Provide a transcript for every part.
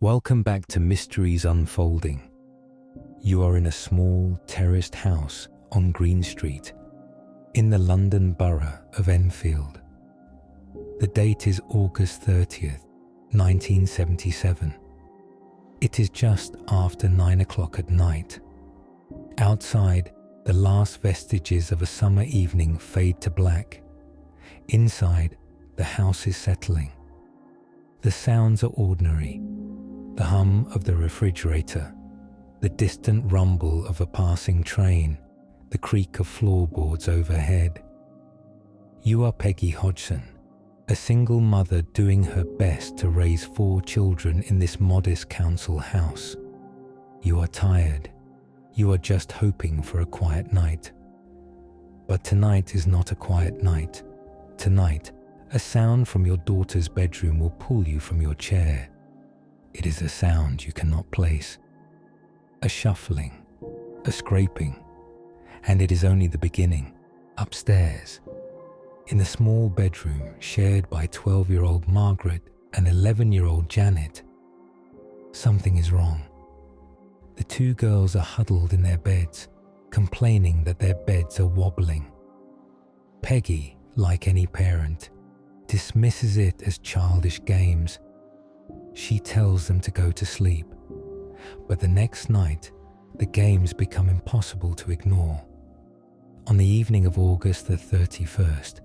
Welcome back to Mysteries Unfolding. You are in a small terraced house on Green Street in the London borough of Enfield. The date is August 30th, 1977. It is just after 9 o'clock at night. Outside, the last vestiges of a summer evening fade to black. Inside, the house is settling. The sounds are ordinary. The hum of the refrigerator, the distant rumble of a passing train, the creak of floorboards overhead. You are Peggy Hodgson, a single mother doing her best to raise 4 children in this modest council house. You are tired. You are just hoping for a quiet night. But tonight is not a quiet night. Tonight, a sound from your daughter's bedroom will pull you from your chair. It is a sound you cannot place. A shuffling, a scraping, and it is only the beginning. Upstairs, in the small bedroom shared by 12-year-old Margaret and 11-year-old Janet, something is wrong. The 2 girls are huddled in their beds, complaining that their beds are wobbling. Peggy, like any parent, dismisses it as childish games. She tells them to go to sleep, but the next night, the games become impossible to ignore. On the evening of August the 31st,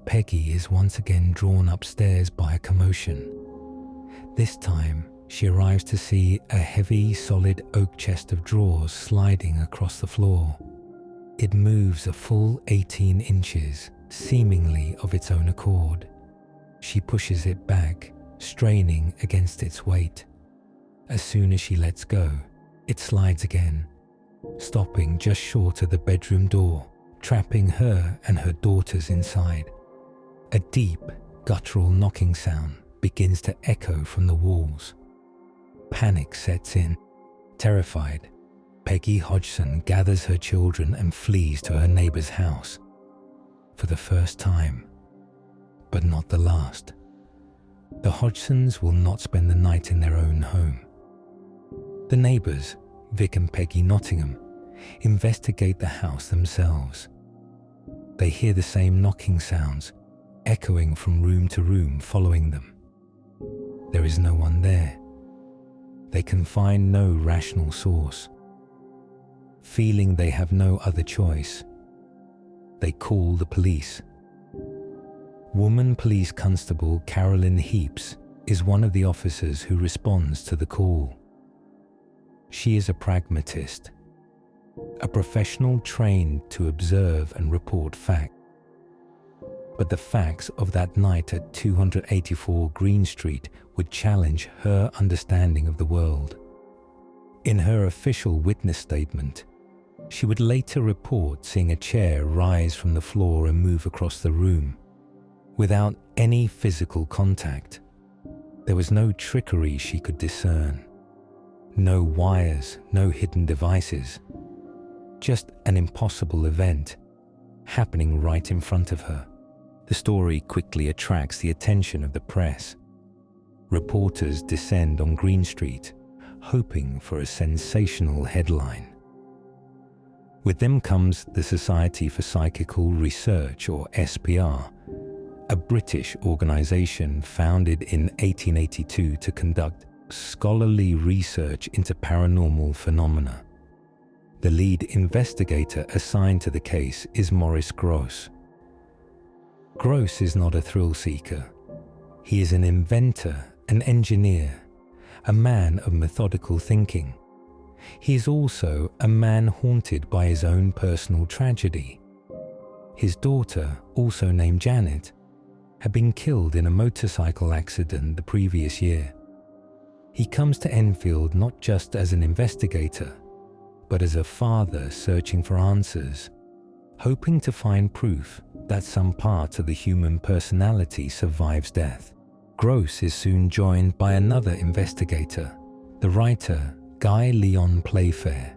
Peggy is once again drawn upstairs by a commotion. This time, she arrives to see a heavy, solid oak chest of drawers sliding across the floor. It moves a full 18 inches, seemingly of its own accord. She pushes it back, straining against its weight. As soon as she lets go, it slides again, stopping just short of the bedroom door, trapping her and her daughters inside. A deep, guttural knocking sound begins to echo from the walls. Panic sets in. Terrified, Peggy Hodgson gathers her children and flees to her neighbor's house. For the first time, but not the last. The Hodgsons will not spend the night in their own home. The neighbours, Vic and Peggy Nottingham, investigate the house themselves. They hear the same knocking sounds, echoing from room to room following them. There is no one there. They can find no rational source. Feeling they have no other choice, they call the police. Woman Police Constable Carolyn Heaps is one of the officers who responds to the call. She is a pragmatist, a professional trained to observe and report facts. But the facts of that night at 284 Green Street would challenge her understanding of the world. In her official witness statement, she would later report seeing a chair rise from the floor and move across the room, without any physical contact. There was no trickery she could discern. No wires, no hidden devices. Just an impossible event happening right in front of her. The story quickly attracts the attention of the press. Reporters descend on Green Street, hoping for a sensational headline. With them comes the Society for Psychical Research, or SPR, a British organisation founded in 1882 to conduct scholarly research into paranormal phenomena. The lead investigator assigned to the case is Maurice Grosse. Grosse is not a thrill-seeker. He is an inventor, an engineer, a man of methodical thinking. He is also a man haunted by his own personal tragedy. His daughter, also named Janet, had been killed in a motorcycle accident the previous year. He comes to Enfield not just as an investigator, but as a father searching for answers, hoping to find proof that some part of the human personality survives death. Grosse is soon joined by another investigator, the writer Guy Leon Playfair.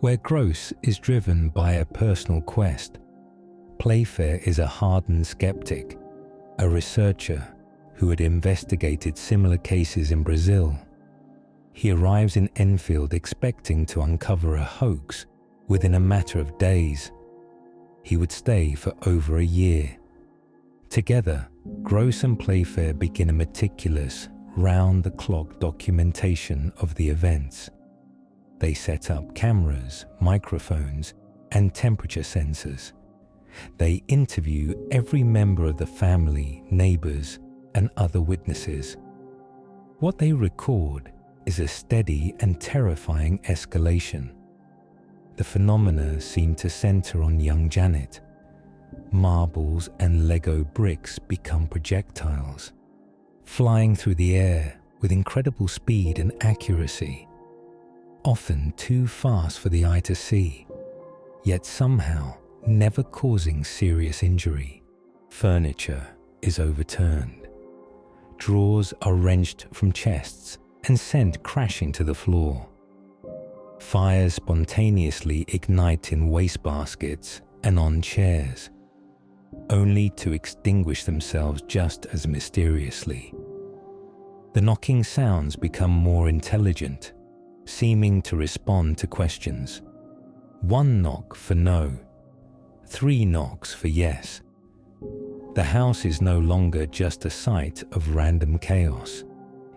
Where Grosse is driven by a personal quest, Playfair is a hardened skeptic, a researcher, who had investigated similar cases in Brazil. He arrives in Enfield expecting to uncover a hoax within a matter of days. He would stay for over a year. Together, Gross and Playfair begin a meticulous, round-the-clock documentation of the events. They set up cameras, microphones, and temperature sensors. They interview every member of the family, neighbors, and other witnesses. What they record is a steady and terrifying escalation. The phenomena seem to center on young Janet. Marbles and Lego bricks become projectiles, flying through the air with incredible speed and accuracy, often too fast for the eye to see, yet somehow never causing serious injury. Furniture is overturned. Drawers are wrenched from chests and sent crashing to the floor. Fires spontaneously ignite in wastebaskets and on chairs, only to extinguish themselves just as mysteriously. The knocking sounds become more intelligent, seeming to respond to questions. 1 knock for no, 3 knocks for yes. The house is no longer just a site of random chaos.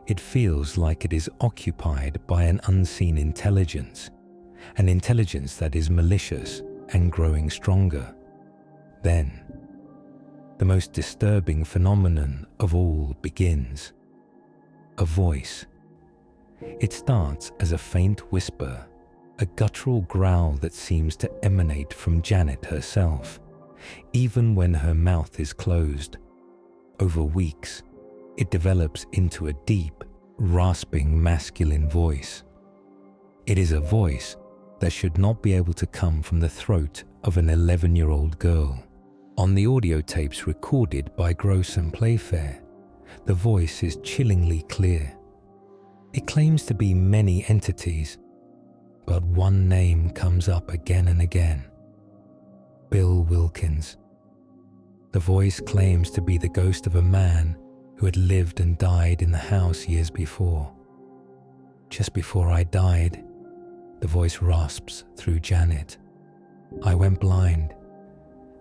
It feels like it is occupied by an unseen intelligence, an intelligence that is malicious and growing stronger. Then, the most disturbing phenomenon of all begins. A voice. It starts as a faint whisper, a guttural growl that seems to emanate from Janet herself, even when her mouth is closed. Over weeks, it develops into a deep, rasping masculine voice. It is a voice that should not be able to come from the throat of an 11-year-old girl. On the audio tapes recorded by Gross and Playfair, the voice is chillingly clear. It claims to be many entities, but one name comes up again and again: Bill Wilkins. The voice claims to be the ghost of a man who had lived and died in the house years before. Just before I died, the voice rasps through Janet. I went blind,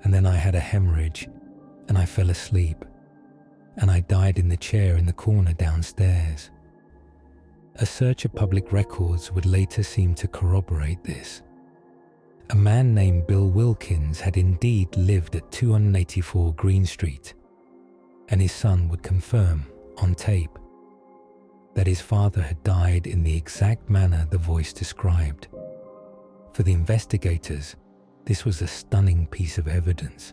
and then I had a hemorrhage, and I fell asleep, and I died in the chair in the corner downstairs. A search of public records would later seem to corroborate this. A man named Bill Wilkins had indeed lived at 284 Green Street, and his son would confirm, on tape, that his father had died in the exact manner the voice described. For the investigators, this was a stunning piece of evidence.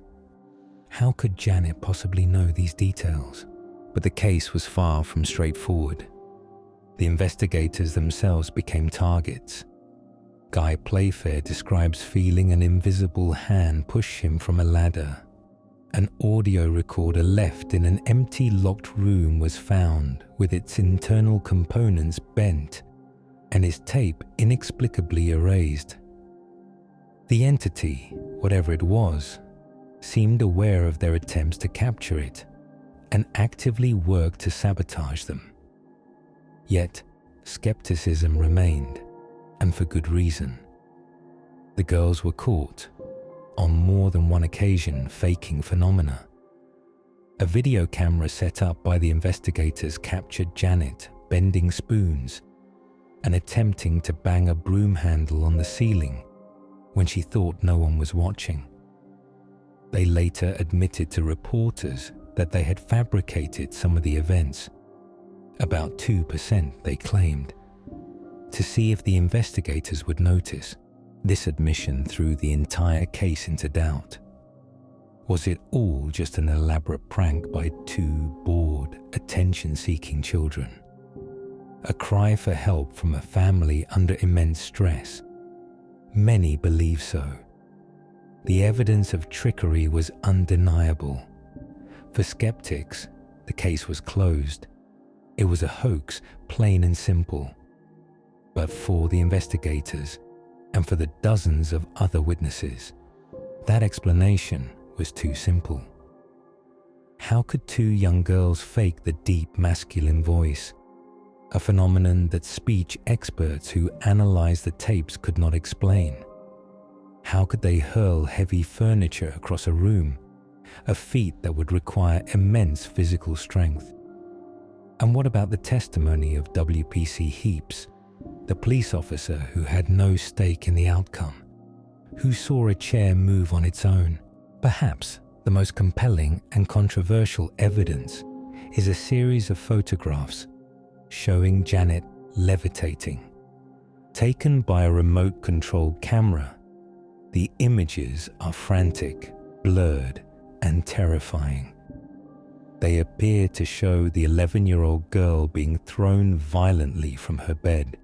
How could Janet possibly know these details? But the case was far from straightforward. The investigators themselves became targets. Guy Playfair describes feeling an invisible hand push him from a ladder. An audio recorder left in an empty locked room was found with its internal components bent and its tape inexplicably erased. The entity, whatever it was, seemed aware of their attempts to capture it and actively worked to sabotage them. Yet, skepticism remained, and for good reason. The girls were caught, on more than one occasion, faking phenomena. A video camera set up by the investigators captured Janet bending spoons and attempting to bang a broom handle on the ceiling when she thought no one was watching. They later admitted to reporters that they had fabricated some of the events, about 2% they claimed, to see if the investigators would notice. This admission threw the entire case into doubt. Was it all just an elaborate prank by 2 bored, attention-seeking children? A cry for help from a family under immense stress? Many believe so. The evidence of trickery was undeniable. For skeptics, the case was closed. It was a hoax, plain and simple. But for the investigators, and for the dozens of other witnesses, that explanation was too simple. How could two young girls fake the deep masculine voice, a phenomenon that speech experts who analyzed the tapes could not explain? How could they hurl heavy furniture across a room, a feat that would require immense physical strength? And what about the testimony of WPC Heaps, the police officer who had no stake in the outcome, who saw a chair move on its own? Perhaps the most compelling and controversial evidence is a series of photographs showing Janet levitating. Taken by a remote-controlled camera, the images are frantic, blurred, and terrifying. They appear to show the 11-year-old girl being thrown violently from her bed,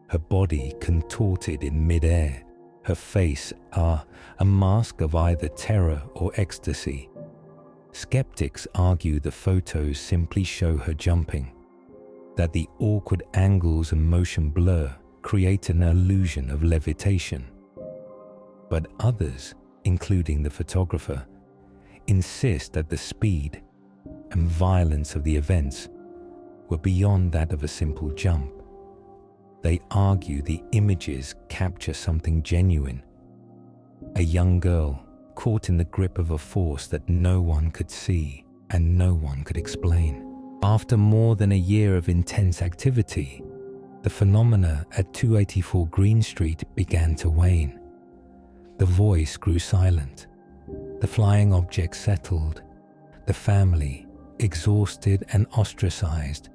her body contorted in mid-air, her face a mask of either terror or ecstasy. Skeptics argue the photos simply show her jumping, that the awkward angles and motion blur create an illusion of levitation. But others, including the photographer, insist that the speed and violence of the events were beyond that of a simple jump. They argue the images capture something genuine, a young girl caught in the grip of a force that no one could see and no one could explain. After more than a year of intense activity, the phenomena at 284 Green Street began to wane. The voice grew silent. The flying objects settled. The family, exhausted and ostracized,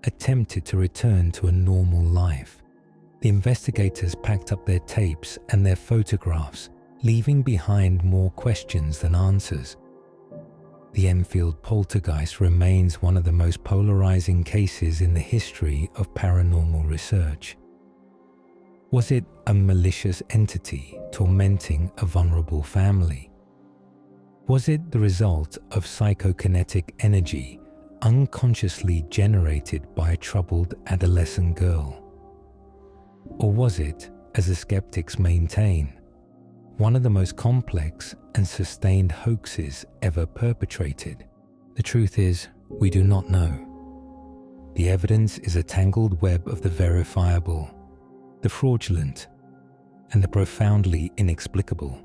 attempted to return to a normal life. The investigators packed up their tapes and their photographs, leaving behind more questions than answers. The Enfield Poltergeist remains one of the most polarizing cases in the history of paranormal research. Was it a malicious entity tormenting a vulnerable family? Was it the result of psychokinetic energy unconsciously generated by a troubled adolescent girl? Or was it, as the skeptics maintain, one of the most complex and sustained hoaxes ever perpetrated? The truth is, we do not know. The evidence is a tangled web of the verifiable, the fraudulent, and the profoundly inexplicable.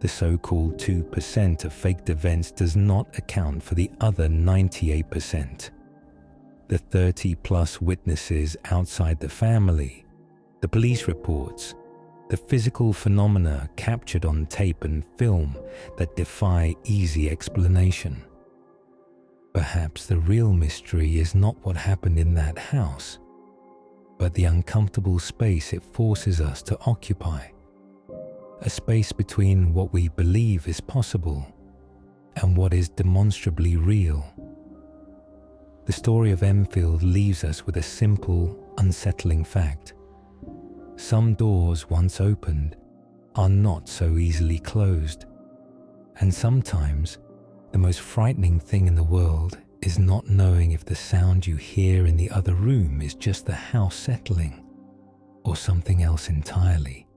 The so-called 2% of faked events does not account for the other 98%. The 30-plus witnesses outside the family, the police reports, the physical phenomena captured on tape and film that defy easy explanation. Perhaps the real mystery is not what happened in that house, but the uncomfortable space it forces us to occupy. A space between what we believe is possible and what is demonstrably real. The story of Enfield leaves us with a simple, unsettling fact. Some doors once opened are not so easily closed. And sometimes the most frightening thing in the world is not knowing if the sound you hear in the other room is just the house settling or something else entirely.